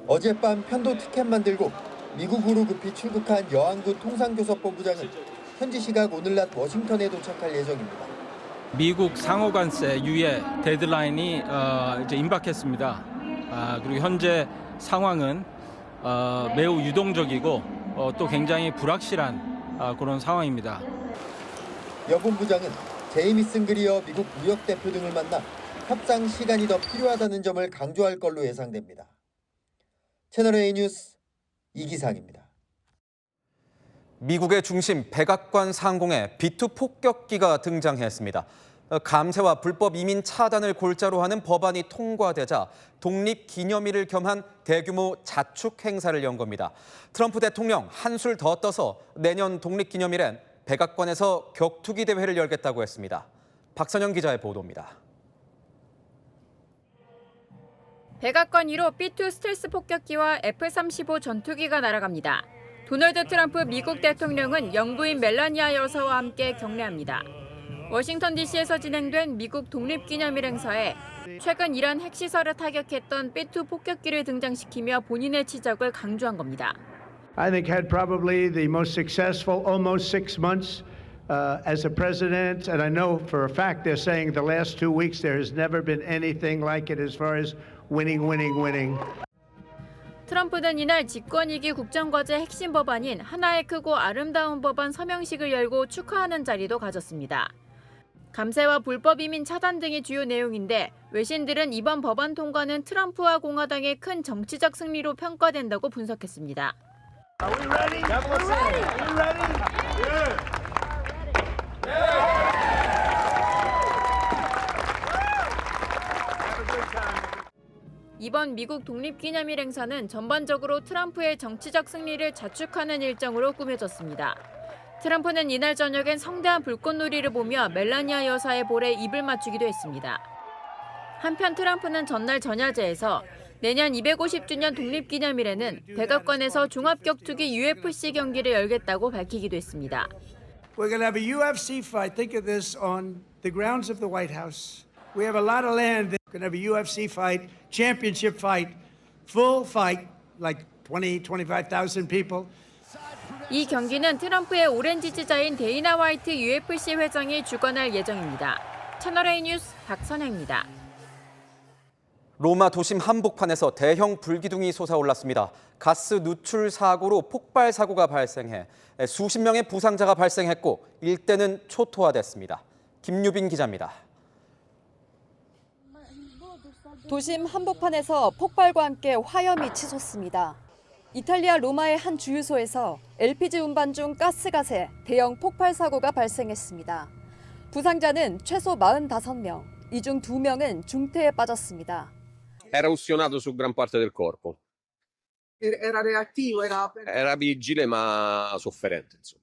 [SPEAKER 4] 어젯밤 편도 티켓 만들고 미국으로 급히 출국한 여한군 통상교섭본부장은 현지 시각 오늘 낮 워싱턴에 도착할 예정입니다.
[SPEAKER 9] 미국 상호관세 유예 데드라인이 이제 임박했습니다. 그리고 현재 상황은 매우 유동적이고 또 굉장히 불확실한 그런 상황입니다.
[SPEAKER 4] 여 본부장은 제이미슨 그리어 미국 무역 대표 등을 만나 협상 시간이 더 필요하다는 점을 강조할 걸로 예상됩니다. 채널A 뉴스 이기상입니다.
[SPEAKER 1] 미국의 중심 백악관 상공에 B2 폭격기가 등장했습니다. 감세와 불법 이민 차단을 골자로 하는 법안이 통과되자 독립기념일을 겸한 대규모 자축 행사를 연 겁니다. 트럼프 대통령 한술 더 떠서 내년 독립기념일엔 백악관에서 격투기 대회를 열겠다고 했습니다. 박선영 기자의 보도입니다.
[SPEAKER 10] 백악관 1호 B2 스텔스 폭격기와 F-35 전투기가 날아갑니다. 도널드 트럼프 미국 대통령은 영부인 멜라니아 여사와 함께 경례합니다. 워싱턴 DC에서 진행된 미국 독립기념일 행사에 최근 이란 핵시설을 타격했던 B2 폭격기를 등장시키며 본인의 지적을 강조한 겁니다.
[SPEAKER 11] I think had probably the most successful almost 6 months as a president, and I know for a fact they're saying the last 2 weeks there has never been anything like it as far as winning.
[SPEAKER 10] 트럼프는 이날 집권이기 국정과제 핵심 법안인 하나의 크고 아름다운 법안 서명식을 열고 축하하는 자리도 가졌습니다. 감세와 불법 이민 차단 등이 주요 내용인데 외신들은 이번 법안 통과는 트럼프와 공화당의 큰 정치적 승리로 평가된다고 분석했습니다. 이번 미국 독립기념일 행사는 전반적으로 트럼프의 정치적 승리를 자축하는 일정으로 꾸며졌습니다. 트럼프는 이날 저녁엔 성대한 불꽃놀이를 보며 멜라니아 여사의 볼에 입을 맞추기도 했습니다. 한편 트럼프는 전날 전야제에서 내년 250주년 독립기념일에는 백악관에서 종합격투기 UFC 경기를 열겠다고 밝히기도 했습니다.
[SPEAKER 11] We're going to have a UFC fight. Think of this on the grounds of the White House. We have a lot of land. We're going to have a UFC fight, championship fight, full fight, like 25,000 people.
[SPEAKER 10] 이 경기는 트럼프의 오랜 지지자인 데이나 화이트 UFC 회장이 주관할 예정입니다. 채널A 뉴스 박선영입니다.
[SPEAKER 1] 로마 도심 한복판에서 대형 불기둥이 솟아올랐습니다. 가스 누출 사고로 폭발 사고가 발생해 수십 명의 부상자가 발생했고 일대는 초토화됐습니다. 김유빈 기자입니다.
[SPEAKER 26] 도심 한복판에서 폭발과 함께 화염이 치솟습니다. 이탈리아 로마의 한 주유소에서 LPG 운반 중 가스가 새 대형 폭발 사고가 발생했습니다. 부상자는 최소 45명, 이 중 2명은 중태에 빠졌습니다.
[SPEAKER 27] Era ustionato su gran parte del corpo.
[SPEAKER 28] Era reattivo,
[SPEAKER 27] Era vigile ma sofferente, insomma.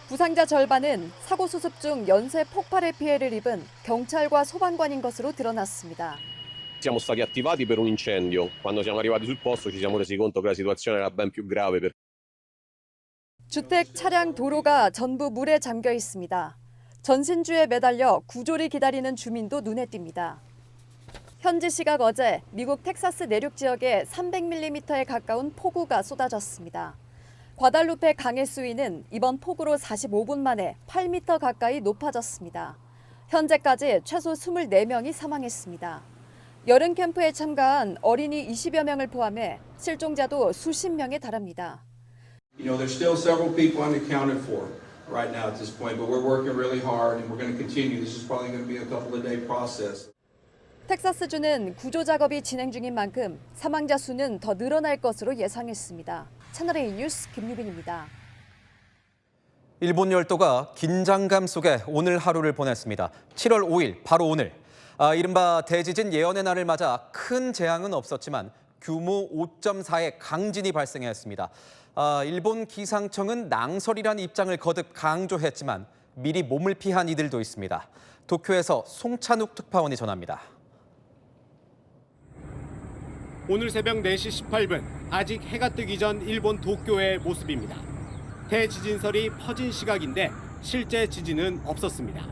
[SPEAKER 26] 부상자 절반은 사고 수습 중 연쇄 폭발의 피해를 입은 경찰과 소방관인 것으로 드러났습니다.
[SPEAKER 27] Siamo stati attivati per un incendio. Quando siamo arrivati sul posto ci siamo resi conto che la situazione era ben più grave.
[SPEAKER 26] 주택, 차량, 도로가 전부 물에 잠겨 있습니다. 전신주에 매달려 구조를 기다리는 주민도 눈에 띕니다. 현지 시각 어제 미국 텍사스 내륙 지역에 300mm에 가까운 폭우가 쏟아졌습니다. 과달루페 강의 수위는 이번 폭우로 45분 만에 8m 가까이 높아졌습니다. 현재까지 최소 24명이 사망했습니다. 여름 캠프에 참가한 어린이 20여 명을 포함해 실종자도 수십 명에 달합니다.
[SPEAKER 8] You know, there's still several people unaccounted for right now at this point, but we're working really hard and we're going to continue. This is probably going to be a couple of day process.
[SPEAKER 26] 텍사스주는 구조 작업이 진행 중인 만큼 사망자 수는 더 늘어날 것으로 예상했습니다. 채널A 뉴스 김유빈입니다.
[SPEAKER 1] 일본 열도가 긴장감 속에 오늘 하루를 보냈습니다. 7월 5일, 바로 오늘. 이른바 대지진 예언의 날을 맞아 큰 재앙은 없었지만 규모 5.4의 강진이 발생했습니다. 일본 기상청은 낭설이라는 입장을 거듭 강조했지만 미리 몸을 피한 이들도 있습니다. 도쿄에서 송찬욱 특파원이 전합니다.
[SPEAKER 12] 오늘 새벽 4시 18분, 아직 해가 뜨기 전 일본 도쿄의 모습입니다. 대지진설이 퍼진 시각인데 실제 지진은 없었습니다.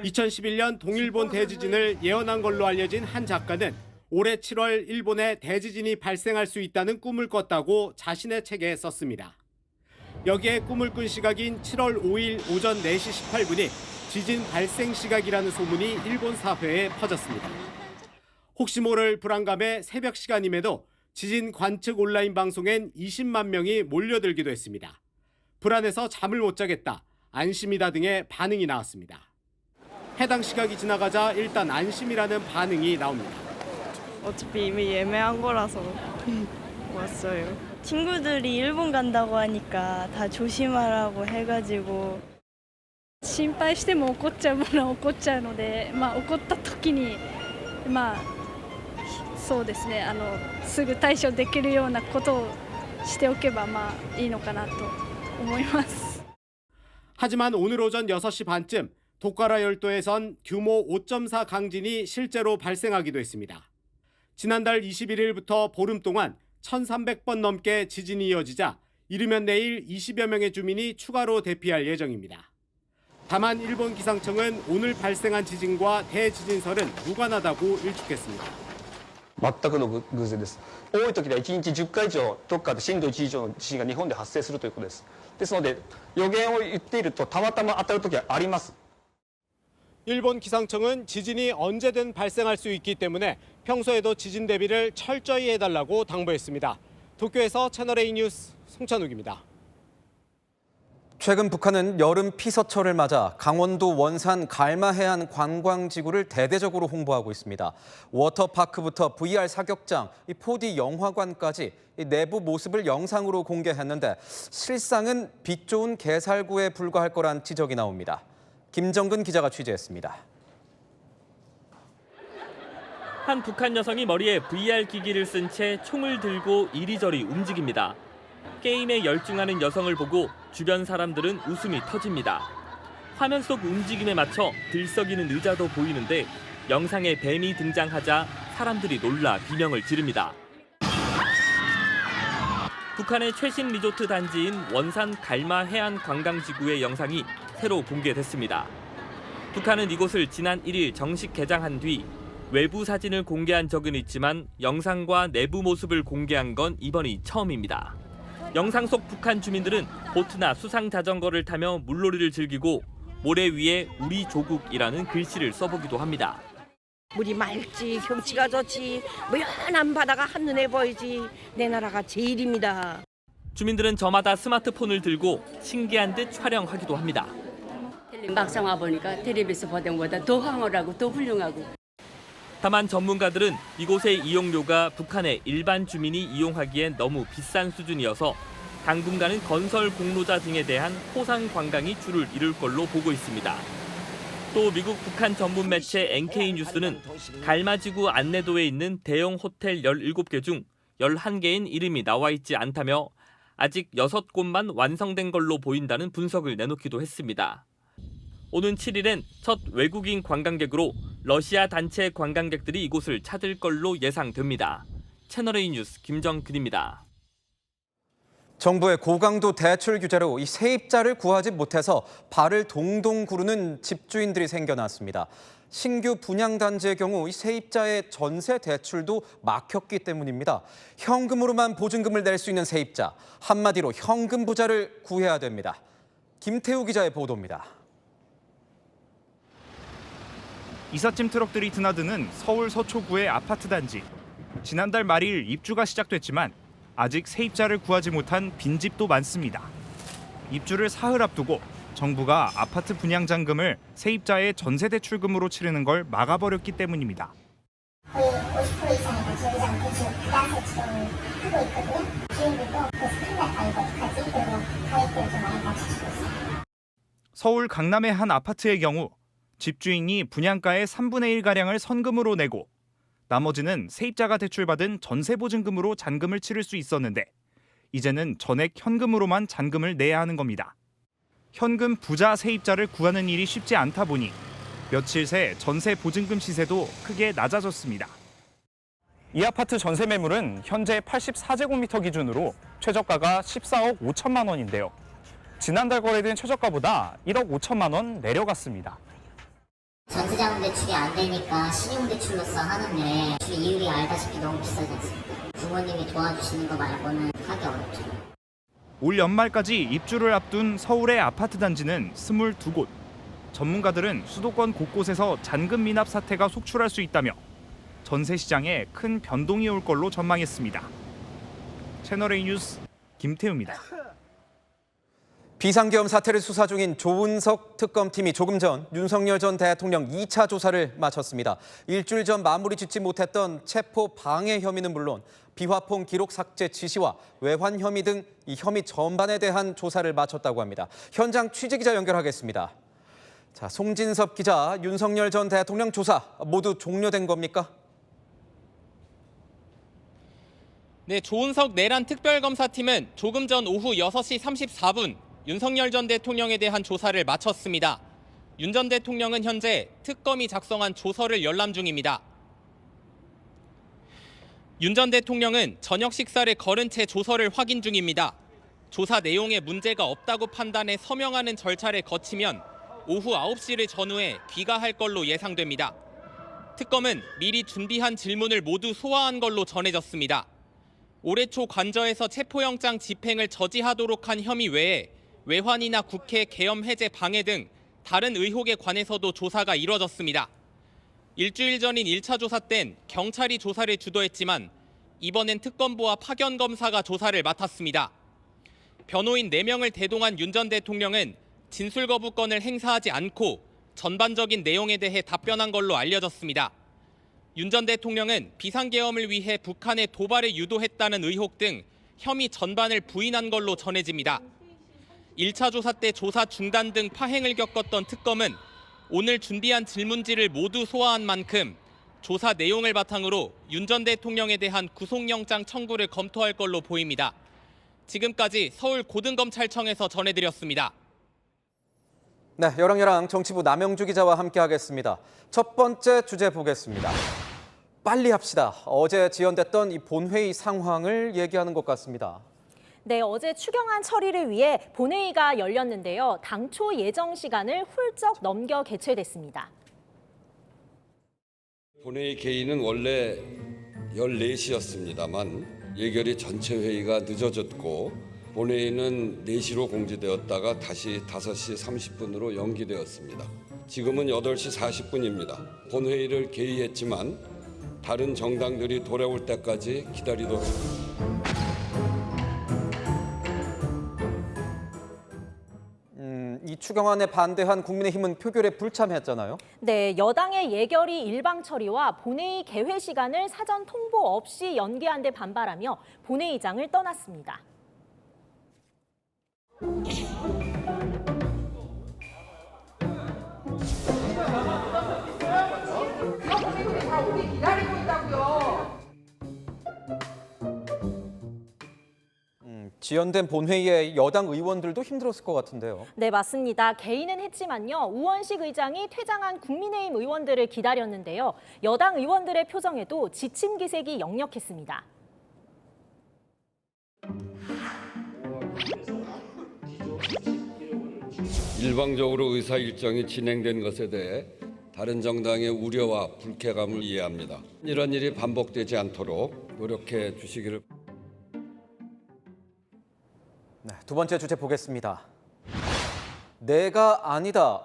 [SPEAKER 12] 2011년 동일본 대지진을 예언한 걸로 알려진 한 작가는 올해 7월 일본에 대지진이 발생할 수 있다는 꿈을 꿨다고 자신의 책에 썼습니다. 여기에 꿈을 꾼 시각인 7월 5일 오전 4시 18분이 지진 발생 시각이라는 소문이 일본 사회에 퍼졌습니다. 혹시 모를 불안감에 새벽 시간임에도 지진 관측 온라인 방송엔 20만 명이 몰려들기도 했습니다. 불안해서 잠을 못 자겠다, 안심이다 등의 반응이 나왔습니다. 해당 시각이 지나가자 일단 안심이라는 반응이 나옵니다.
[SPEAKER 13] 어차피 이미 예매한 거라서 왔어요. 친구들이 일본 간다고 하니까 다 조심하라고 해가지고
[SPEAKER 14] 心配しても起こっちゃうものは起こっちゃうので、起こった時にそうですね、すぐ対処できるようなことをしておけばいいのかなと思います。
[SPEAKER 12] 하지만 오늘 오전 6시 반쯤 도카라 열도에선 규모 5.4 강진이 실제로 발생하기도 했습니다. 지난달 21일부터 보름 동안 1,300번 넘게 지진이 이어지자 이르면 내일 20여 명의 주민이 추가로 대피할 예정입니다. 다만 일본 기상청은 오늘 발생한 지진과 대지진설은 무관하다고 일축했습니다.
[SPEAKER 15] 全くの偶然です。多い時では1日10回以上どっかで震度1以上の地震が日本で発生するということです。ですので予言を言っているとたまたま当たる時はあります。
[SPEAKER 12] 일본 기상청은 지진이 언제든 발생할 수 있기 때문에 평소에도 지진 대비를 철저히 해달라고 당부했습니다. 도쿄에서 채널A 뉴스 송찬욱입니다.
[SPEAKER 1] 최근 북한은 여름 피서철을 맞아 강원도 원산 갈마해안 관광지구를 대대적으로 홍보하고 있습니다. 워터파크부터 VR 사격장, 4D 영화관까지 내부 모습을 영상으로 공개했는데 실상은 빛 좋은 개살구에 불과할 거란 지적이 나옵니다. 김정근 기자가 취재했습니다.
[SPEAKER 16] 한 북한 여성이 머리에 VR 기기를 쓴 채 총을 들고 이리저리 움직입니다. 게임에 열중하는 여성을 보고 주변 사람들은 웃음이 터집니다. 화면 속 움직임에 맞춰 들썩이는 의자도 보이는데 영상에 뱀이 등장하자 사람들이 놀라 비명을 지릅니다. 북한의 최신 리조트 단지인 원산 갈마 해안 관광지구의 영상이 새로 공개됐습니다. 북한은 이곳을 지난 1일 정식 개장한 뒤 외부 사진을 공개한 적은 있지만 영상과 내부 모습을 공개한 건 이번이 처음입니다. 영상 속 북한 주민들은 보트나 수상 자전거를 타며 물놀이를 즐기고 모래 위에 우리 조국이라는 글씨를 써보기도 합니다.
[SPEAKER 17] 물이 맑지, 경치가 좋지, 연한 바다가 한눈에 보이지, 내 나라가 제일입니다.
[SPEAKER 16] 주민들은 저마다 스마트폰을 들고 신기한 듯 촬영하기도 합니다.
[SPEAKER 17] 막상 와보니까 텔레비에서 보던 것보다 더 황홀하고 더 훌륭하고.
[SPEAKER 16] 다만 전문가들은 이곳의 이용료가 북한의 일반 주민이 이용하기엔 너무 비싼 수준이어서 당분간은 건설 공로자 등에 대한 포상 관광이 줄을 이룰 걸로 보고 있습니다. 또 미국 북한 전문 매체 NK뉴스는 갈마지구 안내도에 있는 대형 호텔 17개 중 11개인 이름이 나와 있지 않다며 아직 6곳만 완성된 걸로 보인다는 분석을 내놓기도 했습니다. 오는 7일엔 첫 외국인 관광객으로 러시아 단체 관광객들이 이곳을 찾을 걸로 예상됩니다. 채널A 뉴스 김정근입니다.
[SPEAKER 1] 정부의 고강도 대출 규제로 이 세입자를 구하지 못해서 발을 동동 구르는 집주인들이 생겨났습니다. 신규 분양단지의 경우 이 세입자의 전세 대출도 막혔기 때문입니다. 현금으로만 보증금을 낼 수 있는 세입자, 한마디로 현금 부자를 구해야 됩니다. 김태우 기자의 보도입니다.
[SPEAKER 3] 이삿짐 트럭들이 드나드는 서울 서초구의 아파트 단지. 지난달 말일 입주가 시작됐지만 아직 세입자를 구하지 못한 빈집도 많습니다. 입주를 사흘 앞두고 정부가 아파트 분양 잔금을 세입자의 전세 대출금으로 치르는 걸 막아버렸기 때문입니다.
[SPEAKER 18] 거의 50% 이상의 전세장 대출 부담세 지원을 하고 있거든요. 주인들도 그래서 큰일 났다, 이거 어떡하지? 그리고 가격대를 좀 많이 낮추고 있어요.
[SPEAKER 3] 서울 강남의 한 아파트의 경우 집주인이 분양가의 3분의 1가량을 선금으로 내고 나머지는 세입자가 대출받은 전세보증금으로 잔금을 치를 수 있었는데 이제는 전액 현금으로만 잔금을 내야 하는 겁니다. 현금 부자 세입자를 구하는 일이 쉽지 않다 보니 며칠 새 전세 보증금 시세도 크게 낮아졌습니다. 이 아파트 전세 매물은 현재 84제곱미터 기준으로 최저가가 14억 5천만 원인데요. 지난달 거래된 최저가보다 1억 5천만 원 내려갔습니다.
[SPEAKER 25] 전세자금 대출이 안 되니까 신용대출로서 하는데 대출 이율이 알다시피 너무 비싸지 않습니까? 부모님이 도와주시는 거 말고는 하기 어렵죠.
[SPEAKER 3] 올 연말까지 입주를 앞둔 서울의 아파트 단지는 22곳. 전문가들은 수도권 곳곳에서 잔금 미납 사태가 속출할 수 있다며 전세 시장에 큰 변동이 올 걸로 전망했습니다. 채널A 뉴스 김태우입니다.
[SPEAKER 1] 비상계엄 사태를 수사 중인 조은석 특검팀이 조금 전 윤석열 전 대통령 2차 조사를 마쳤습니다. 일주일 전 마무리 짓지 못했던 체포 방해 혐의는 물론 비화폰 기록 삭제 지시와 외환 혐의 등 이 혐의 전반에 대한 조사를 마쳤다고 합니다. 현장 취재기자 연결하겠습니다. 자, 송진섭 기자, 윤석열 전 대통령 조사 모두 종료된 겁니까?
[SPEAKER 19] 네, 조은석 내란 특별검사팀은 조금 전 오후 6시 34분 윤석열 전 대통령에 대한 조사를 마쳤습니다. 윤 전 대통령은 현재 특검이 작성한 조서를 열람 중입니다. 윤 전 대통령은 저녁 식사를 거른 채 조서를 확인 중입니다. 조사 내용에 문제가 없다고 판단해 서명하는 절차를 거치면 오후 9시를 전후해 귀가할 걸로 예상됩니다. 특검은 미리 준비한 질문을 모두 소화한 걸로 전해졌습니다. 올해 초 관저에서 체포영장 집행을 저지하도록 한 혐의 외에 외환이나 국회 계엄 해제 방해 등 다른 의혹에 관해서도 조사가 이뤄졌습니다. 일주일 전인 1차 조사 땐 경찰이 조사를 주도했지만 이번엔 특검부와 파견검사가 조사를 맡았습니다. 변호인 4명을 대동한 윤 전 대통령은 진술 거부권을 행사하지 않고 전반적인 내용에 대해 답변한 걸로 알려졌습니다. 윤 전 대통령은 비상계엄을 위해 북한에 도발을 유도했다는 의혹 등 혐의 전반을 부인한 걸로 전해집니다. 1차 조사 때 조사 중단 등 파행을 겪었던 특검은 오늘 준비한 질문지를 모두 소화한 만큼 조사 내용을 바탕으로 윤 전 대통령에 대한 구속영장 청구를 검토할 걸로 보입니다. 지금까지 서울 고등검찰청에서 전해드렸습니다.
[SPEAKER 1] 네, 여랑여랑 정치부 남영주 기자와 함께하겠습니다. 첫 번째 주제 보겠습니다. 빨리 합시다. 어제 지연됐던 이 본회의 상황을 얘기하는 것 같습니다.
[SPEAKER 20] 네, 어제 추경안 처리를 위해 본회의가 열렸는데요. 당초 예정 시간을 훌쩍 넘겨 개최됐습니다.
[SPEAKER 21] 본회의 개의는 원래 14시였습니다만 예결위 전체 회의가 늦어졌고 본회의는 4시로 공지되었다가 다시 5시 30분으로 연기되었습니다. 지금은 8시 40분입니다. 본회의를 개의했지만 다른 정당들이 돌아올 때까지 기다리도록.
[SPEAKER 1] 이 추경안에 반대한 국민의힘은 표결에 불참했잖아요.
[SPEAKER 20] 네, 여당의 예결위 일방 처리와 본회의 개회 시간을 사전 통보 없이 연기한 데 반발하며 본회의장을 떠났습니다.
[SPEAKER 1] 지연된 본회의에 여당 의원들도 힘들었을 것 같은데요.
[SPEAKER 20] 네, 맞습니다. 개의는 했지만요. 우원식 의장이 퇴장한 국민의힘 의원들을 기다렸는데요. 여당 의원들의 표정에도 지침 기색이 역력했습니다.
[SPEAKER 21] 일방적으로 의사 일정이 진행된 것에 대해 다른 정당의 우려와 불쾌감을 이해합니다. 이런 일이 반복되지 않도록 노력해 주시기를.
[SPEAKER 1] 네, 두 번째 주제 보겠습니다. 내가 아니다.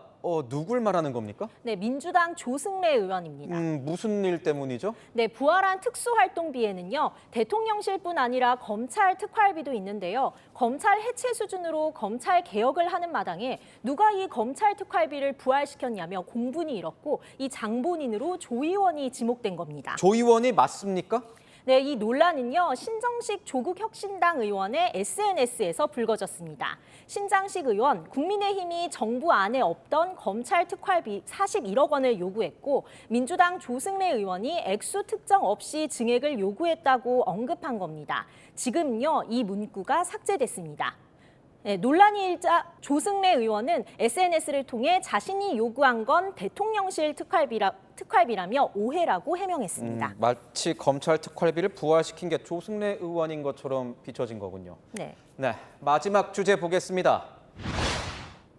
[SPEAKER 1] 누굴 말하는 겁니까?
[SPEAKER 20] 네, 민주당 조승래 의원입니다.
[SPEAKER 1] 무슨 일 때문이죠?
[SPEAKER 20] 네, 부활한 특수활동비에는요, 대통령실뿐 아니라 검찰 특활비도 있는데요. 검찰 해체 수준으로 검찰 개혁을 하는 마당에 누가 이 검찰 특활비를 부활시켰냐며 공분이 일었고 이 장본인으로 조 의원이 지목된 겁니다.
[SPEAKER 1] 조 의원이 맞습니까?
[SPEAKER 20] 네, 이 논란은요, 신정식 조국혁신당 의원의 SNS에서 불거졌습니다. 신장식 의원, 국민의힘이 정부 안에 없던 검찰 특활비 41억 원을 요구했고 민주당 조승래 의원이 액수 특정 없이 증액을 요구했다고 언급한 겁니다. 지금요, 이 문구가 삭제됐습니다. 네, 논란이 일자 조승래 의원은 SNS를 통해 자신이 요구한 건 대통령실 특활비라며 오해라고 해명했습니다.
[SPEAKER 1] 마치 검찰 특활비를 부활시킨 게 조승래 의원인 것처럼 비춰진 거군요.
[SPEAKER 20] 네.
[SPEAKER 1] 네, 마지막 주제 보겠습니다.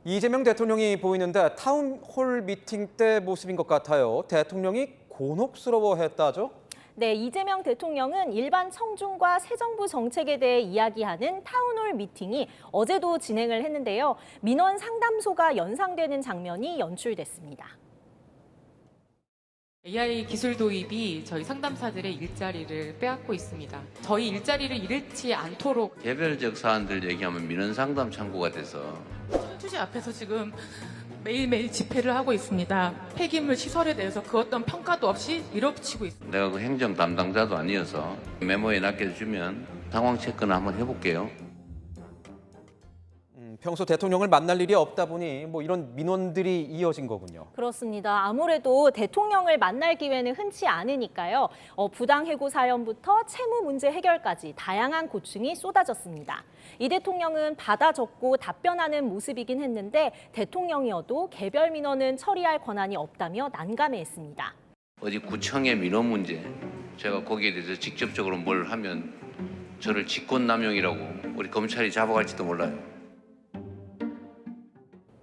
[SPEAKER 1] 이재명 대통령이 보이는데 타운홀 미팅 때 모습인 것 같아요. 대통령이 곤혹스러워했다죠?
[SPEAKER 20] 네, 이재명 대통령은 일반 청중과 새 정부 정책에 대해 이야기하는 타운홀 미팅이 어제도 진행을 했는데요. 민원 상담소가 연상되는 장면이 연출됐습니다.
[SPEAKER 2] AI 기술 도입이 저희 상담사들의 일자리를 빼앗고 있습니다. 저희 일자리를 잃지 않도록
[SPEAKER 5] 개별적 사안들 얘기하면 민원 상담 창구가 돼서
[SPEAKER 2] 투지 앞에서 지금 매일매일 집회를 하고 있습니다. 폐기물 시설에 대해서 그 어떤 평가도 없이 밀어붙이고 있습니다.
[SPEAKER 5] 내가 그 행정 담당자도 아니어서 메모에 낚여주면 상황 체크는 한번 해볼게요.
[SPEAKER 1] 평소 대통령을 만날 일이 없다 보니 이런 민원들이 이어진 거군요.
[SPEAKER 20] 그렇습니다. 아무래도 대통령을 만날 기회는 흔치 않으니까요. 부당 해고 사연부터 채무 문제 해결까지 다양한 고충이 쏟아졌습니다. 이 대통령은 받아 적고 답변하는 모습이긴 했는데 대통령이어도 개별 민원은 처리할 권한이 없다며 난감해했습니다.
[SPEAKER 5] 어디 구청의 민원 문제, 제가 거기에 대해서 직접적으로 뭘 하면 저를 직권남용이라고 우리 검찰이 잡아갈지도 몰라요.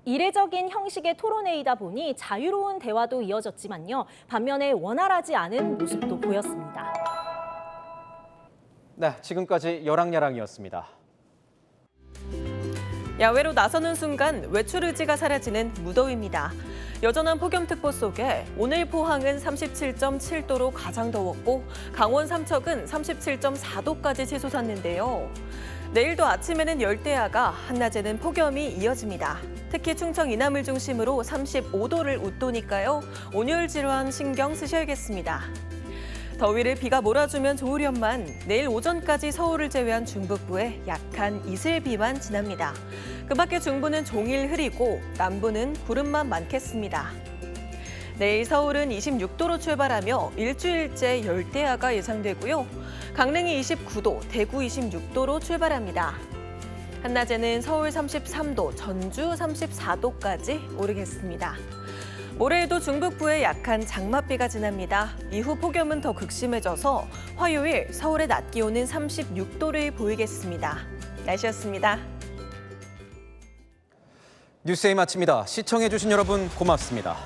[SPEAKER 20] 이례적인 형식의 토론회이다 보니 자유로운 대화도 이어졌지만요. 반면에 원활하지 않은 모습도 보였습니다.
[SPEAKER 1] 네, 지금까지 여랑야랑이었습니다.
[SPEAKER 6] 야외로 나서는 순간 외출 의지가 사라지는 무더위입니다. 여전한 폭염특보 속에 오늘 포항은 37.7도로 가장 더웠고 강원 삼척은 37.4도까지 치솟았는데요. 내일도 아침에는 열대야가, 한낮에는 폭염이 이어집니다. 특히 충청 이남을 중심으로 35도를 웃도니까요. 온열 질환 신경 쓰셔야겠습니다. 더위를 비가 몰아주면 좋으련만 내일 오전까지 서울을 제외한 중북부에 약한 이슬비만 지납니다. 그 밖에 중부는 종일 흐리고 남부는 구름만 많겠습니다. 내일 서울은 26도로 출발하며 일주일째 열대야가 예상되고요. 강릉이 29도, 대구 26도로 출발합니다. 한낮에는 서울 33도, 전주 34도까지 오르겠습니다. 모레에도 중북부에 약한 장맛비가 지납니다. 이후 폭염은 더 극심해져서 화요일 서울의 낮 기온은 36도를 보이겠습니다. 날씨였습니다.
[SPEAKER 1] 뉴스에이 마칩니다. 시청해주신 여러분 고맙습니다.